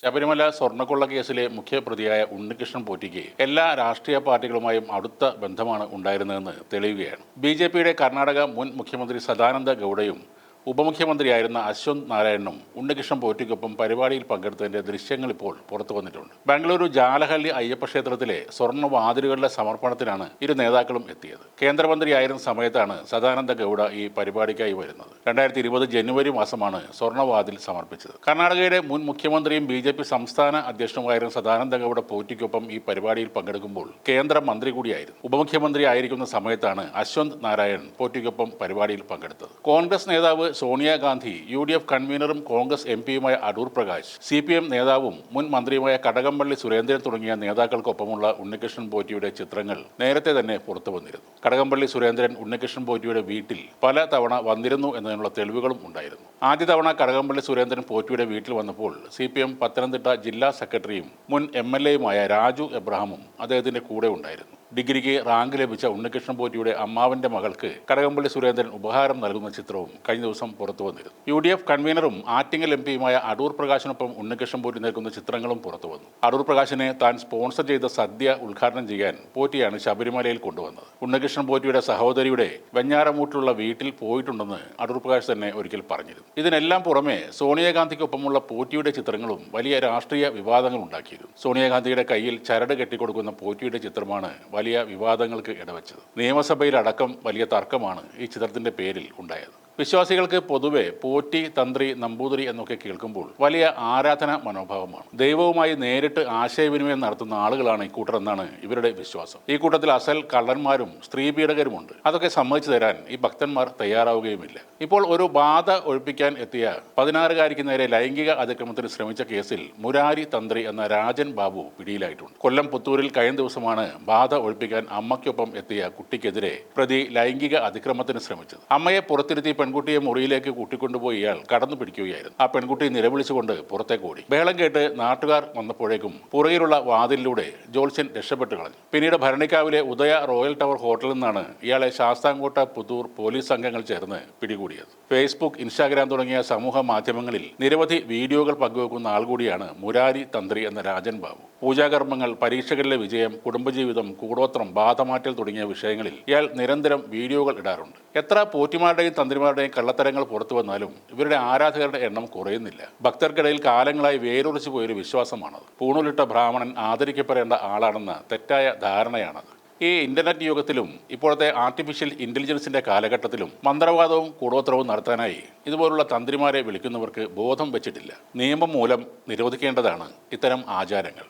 ശബരിമല സ്വർണ്ണക്കൊള്ള കേസിലെ മുഖ്യപ്രതിയായ ഉണ്ണികൃഷ്ണൻ പോറ്റിക്ക് എല്ലാ രാഷ്ട്രീയ പാർട്ടികളുമായും അടുത്ത ബന്ധമാണ് ഉണ്ടായിരുന്നതെന്ന് തെളിയുകയാണ്. ബി.ജെ.പിയുടെ കർണാടക മുൻ മുഖ്യമന്ത്രി സദാനന്ദ ഗൗഡയും ഉപമുഖ്യമന്ത്രിയായിരുന്ന അശ്വന്ത് നാരായണനും ഉണ്ണികൃഷ്ണൻ പോറ്റിക്കൊപ്പം പരിപാടിയിൽ പങ്കെടുത്തതിന്റെ ദൃശ്യങ്ങൾ ഇപ്പോൾ പുറത്തു വന്നിട്ടുണ്ട്. ബാംഗ്ലൂരു ജാലഹള്ളി അയ്യപ്പ ക്ഷേത്രത്തിലെ സ്വർണ്ണവാതിലുകളുടെ സമർപ്പണത്തിനാണ് ഇരു നേതാക്കളും എത്തിയത്. കേന്ദ്രമന്ത്രിയായിരുന്ന സമയത്താണ് സദാനന്ദ ഗൗഡ ഈ പരിപാടിക്കായി വരുന്നത്. 2020 ജനുവരി മാസമാണ് സ്വർണ്ണവാതിൽ സമർപ്പിച്ചത്. കർണാടകയുടെ മുൻ മുഖ്യമന്ത്രിയും ബി.ജെ.പി സംസ്ഥാന അധ്യക്ഷനുമായിരുന്ന സദാനന്ദ ഗൗഡ പോറ്റിക്കൊപ്പം ഈ പരിപാടിയിൽ പങ്കെടുക്കുമ്പോൾ കേന്ദ്രമന്ത്രി കൂടിയായിരുന്നു. ഉപമുഖ്യമന്ത്രി ആയിരിക്കുന്ന സമയത്താണ് അശ്വന്ത് നാരായൺ പോറ്റിക്കൊപ്പം പരിപാടിയിൽ പങ്കെടുത്തത്. കോൺഗ്രസ് നേതാവ് സോണിയാഗാന്ധി, യു.ഡി.എഫ് കൺവീനറും കോൺഗ്രസ് എം.പിയുമായ അടൂർ പ്രകാശ്, സി.പി.എം നേതാവും മുൻ മന്ത്രിയുമായ കടകംപള്ളി സുരേന്ദ്രൻ തുടങ്ങിയ നേതാക്കൾക്കൊപ്പമുള്ള ഉണ്ണികൃഷ്ണൻ പോറ്റിയുടെ ചിത്രങ്ങൾ നേരത്തെ തന്നെ പുറത്തു വന്നിരുന്നു. കടകംപള്ളി സുരേന്ദ്രൻ ഉണ്ണികൃഷ്ണൻ പോറ്റിയുടെ വീട്ടിൽ പല തവണ വന്നിരുന്നു എന്നതിനുള്ള തെളിവുകളും ഉണ്ടായിരുന്നു. ആദ്യ തവണ കടകംപള്ളി സുരേന്ദ്രൻ പോറ്റിയുടെ വീട്ടിൽ വന്നപ്പോൾ സി.പി.എം പത്തനംതിട്ട ജില്ലാ സെക്രട്ടറിയും മുൻ എം.എൽ.എയുമായ രാജു എബ്രഹാമും അദ്ദേഹത്തിന്റെ കൂടെ ഉണ്ടായിരുന്നു. ഡിഗ്രിക്ക് റാങ്ക് ലഭിച്ച ഉണ്ണികൃഷ്ണൻ പോറ്റിയുടെ അമ്മാവന്റെ മകൾക്ക് കടകംപള്ളി സുരേന്ദ്രൻ ഉപഹാരം നൽകുന്ന ചിത്രവും കഴിഞ്ഞ ദിവസം പുറത്തു വന്നിരുന്നു. യു.ഡി.എഫ് കൺവീനറും ആറ്റിങ്ങൽ എം.പിയുമായ അടൂർ പ്രകാശിനൊപ്പം ഉണ്ണികൃഷ്ണൻ പോറ്റി നിൽക്കുന്ന ചിത്രങ്ങളും പുറത്തു വന്നു. അടൂർ പ്രകാശിനെ താൻ സ്പോൺസർ ചെയ്ത സദ്യ ഉദ്ഘാടനം ചെയ്യാൻ പോറ്റിയാണ് ശബരിമലയിൽ കൊണ്ടുവന്നത്. ഉണ്ണികൃഷ്ണൻ പോറ്റിയുടെ സഹോദരിയുടെ വെഞ്ഞാറമൂട്ടിലുള്ള വീട്ടിൽ പോയിട്ടുണ്ടെന്ന് അടൂർ പ്രകാശ് തന്നെ ഒരിക്കൽ പറഞ്ഞിരുന്നു. ഇതിനെല്ലാം പുറമെ സോണിയാഗാന്ധിക്കൊപ്പമുള്ള പോറ്റിയുടെ ചിത്രങ്ങളും വലിയ രാഷ്ട്രീയ വിവാദങ്ങൾ ഉണ്ടാക്കിയിരുന്നു. സോണിയാഗാന്ധിയുടെ കയ്യിൽ ചരട് കെട്ടിക്കൊടുക്കുന്ന പോറ്റിയുടെ ചിത്രമാണ് വലിയ വിവാദങ്ങൾക്ക് ഇടവച്ചത്. നിയമസഭയിലടക്കം വലിയ തർക്കമാണ് ഈ ചിത്രത്തിന്റെ പേരിൽ ഉണ്ടായത്. വിശ്വാസികൾക്ക് പൊതുവെ പോറ്റി, തന്ത്രി, നമ്പൂതിരി എന്നൊക്കെ കേൾക്കുമ്പോൾ വലിയ ആരാധന മനോഭാവമാണ്. ദൈവവുമായി നേരിട്ട് ആശയവിനിമയം നടത്തുന്ന ആളുകളാണ് ഇക്കൂട്ടർ എന്നാണ് ഇവരുടെ വിശ്വാസം. ഈ കൂട്ടത്തിൽ അസൽ കള്ളന്മാരും സ്ത്രീ പീഡകരുമുണ്ട്. അതൊക്കെ സമ്മതിച്ചു തരാൻ ഈ ഭക്തന്മാർ തയ്യാറാവുകയുമില്ല. ഇപ്പോൾ ഒരു ബാധ ഒഴിപ്പിക്കാൻ എത്തിയ 16-കാരിക്ക് നേരെ ലൈംഗിക അതിക്രമത്തിന് ശ്രമിച്ച കേസിൽ മുരാരി തന്ത്രി എന്ന രാജൻ ബാബു പിടിയിലായിട്ടുണ്ട്. കൊല്ലം പുത്തൂരിൽ കഴിഞ്ഞ ദിവസമാണ് ബാധ ഒഴിപ്പിക്കാൻ അമ്മയ്ക്കൊപ്പം എത്തിയ കുട്ടിക്കെതിരെ പ്രതി ലൈംഗിക അതിക്രമത്തിന് ശ്രമിച്ചത്. അമ്മയെ പുറത്തിരുത്തി പെൺകുട്ടിയെ മുറിയിലേക്ക് കൂട്ടിക്കൊണ്ടുപോയി ഇയാൾ കടന്നു പിടിക്കുകയായിരുന്നു. ആ പെൺകുട്ടി നിലവിളിച്ചുകൊണ്ട് പുറത്തേക്ക് ഓടി. ബഹളം കേട്ട് നാട്ടുകാർ വന്നപ്പോഴേക്കും പുറകിലുള്ള വാതിലിലൂടെ ജോത്സ്യൻ രക്ഷപ്പെട്ടു കളഞ്ഞു. പിന്നീട് ഭരണിക്കാവിലെ ഉദയ റോയൽ ടവർ ഹോട്ടലിൽ നിന്നാണ് ഇയാളെ ശാസ്താംകോട്ട പുത്തൂർ പോലീസ് സംഘങ്ങൾ ചേർന്ന് പിടികൂടിയത്. ഫേസ്ബുക്ക്, ഇൻസ്റ്റാഗ്രാം തുടങ്ങിയ സമൂഹ മാധ്യമങ്ങളിൽ നിരവധി വീഡിയോകൾ പങ്കുവെക്കുന്ന ആൾ കൂടിയാണ് മുരാരി തന്ത്രി എന്ന രാജൻ ബാബു. പൂജാകർമ്മങ്ങൾ, പരീക്ഷകളിലെ വിജയം, കുടുംബജീവിതം, കൂടോത്രം, ബാധമാറ്റൽ തുടങ്ങിയ വിഷയങ്ങളിൽ ഇയാൾ നിരന്തരം വീഡിയോകൾ ഇടാറുണ്ട്. എത്ര പോറ്റിമാരുടെയും തന്ത്രിമാരുടെയും കള്ളത്തരങ്ങൾ പുറത്തു വന്നാലും ഇവരുടെ ആരാധകരുടെ എണ്ണം കുറയുന്നില്ല. ഭക്തർക്കിടയിൽ കാലങ്ങളായി വേരുറച്ചു പോയൊരു വിശ്വാസമാണത്. പൂണൂലിട്ട ബ്രാഹ്മണൻ ആദരിക്കപ്പെടേണ്ട ആളാണെന്ന തെറ്റായ ധാരണയാണത്. ഈ ഇന്റർനെറ്റ് യുഗത്തിലും ഇപ്പോഴത്തെ ആർട്ടിഫിഷ്യൽ ഇന്റലിജൻസിന്റെ കാലഘട്ടത്തിലും മന്ത്രവാദവും കൂടോത്രവും നടത്താനായി ഇതുപോലുള്ള തന്ത്രിമാരെ വിളിക്കുന്നവർക്ക് ബോധം വെച്ചിട്ടില്ല. നിയമം മൂലം നിരോധിക്കേണ്ടതാണ് ഇത്തരം ആചാരങ്ങൾ.